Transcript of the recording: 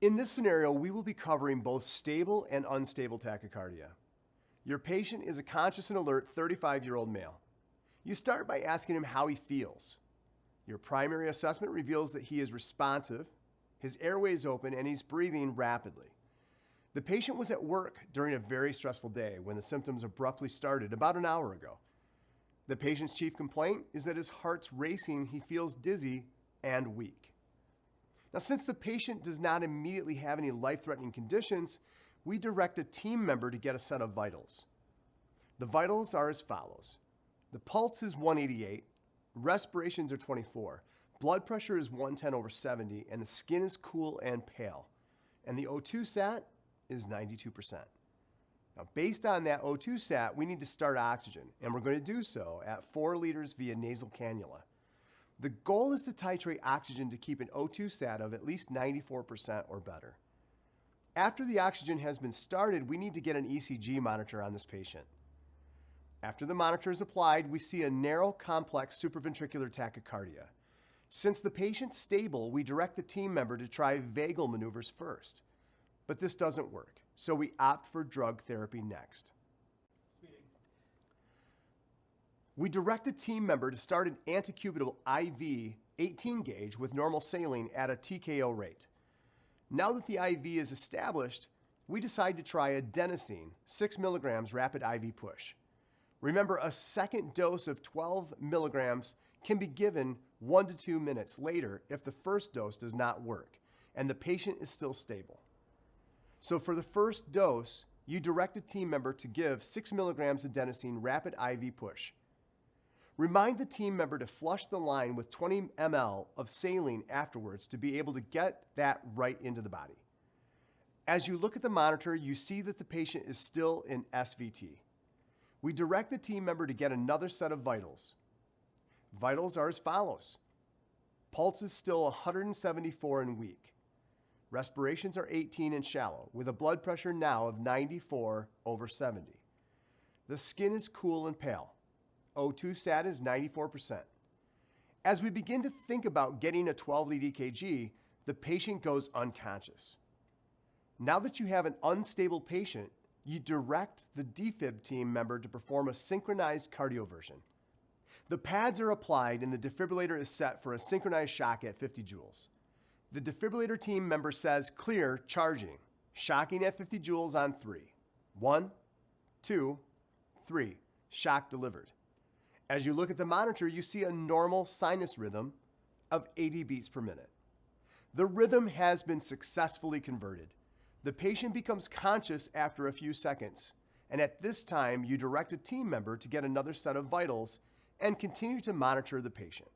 In this scenario, we will be covering both stable and unstable tachycardia. Your patient is a conscious and alert 35-year-old male. You start by asking him how he feels. Your primary assessment reveals that he is responsive, his airway is open, and he's breathing rapidly. The patient was at work during a very stressful day when the symptoms abruptly started about an hour ago. The patient's chief complaint is that his heart's racing, he feels dizzy and weak. Now, since the patient does not immediately have any life-threatening conditions, we direct a team member to get a set of vitals. The vitals are as follows. The pulse is 188, respirations are 24, blood pressure is 110/70, and the skin is cool and pale. And the O2 sat is 92%. Now, based on that O2 sat, we need to start oxygen, and we're going to do so at 4 liters via nasal cannula. The goal is to titrate oxygen to keep an O2 sat of at least 94% or better. After the oxygen has been started, we need to get an ECG monitor on this patient. After the monitor is applied, we see a narrow, complex supraventricular tachycardia. Since the patient's stable, we direct the team member to try vagal maneuvers first. But this doesn't work, so we opt for drug therapy next. We direct a team member to start an antecubital IV 18 gauge with normal saline at a TKO rate. Now that the IV is established, we decide to try adenosine 6 milligrams rapid IV push. Remember, a second dose of 12 milligrams can be given 1 to 2 minutes later if the first dose does not work and the patient is still stable. So for the first dose, you direct a team member to give 6 milligrams adenosine rapid IV push. Remind the team member to flush the line with 20 ml of saline afterwards to be able to get that right into the body. As you look at the monitor, you see that the patient is still in SVT. We direct the team member to get another set of vitals. Vitals are as follows. Pulse is still 174 and weak. Respirations are 18 and shallow, with a blood pressure now of 94/70. The skin is cool and pale. O2 sat is 94%. As we begin to think about getting a 12-lead EKG, the patient goes unconscious. Now that you have an unstable patient, you direct the defib team member to perform a synchronized cardioversion. The pads are applied and the defibrillator is set for a synchronized shock at 50 joules. The defibrillator team member says, clear, charging, shocking at 50 joules on 3. 1, 2, 3, shock delivered. As you look at the monitor, you see a normal sinus rhythm of 80 beats per minute. The rhythm has been successfully converted. The patient becomes conscious after a few seconds, and at this time, you direct a team member to get another set of vitals and continue to monitor the patient.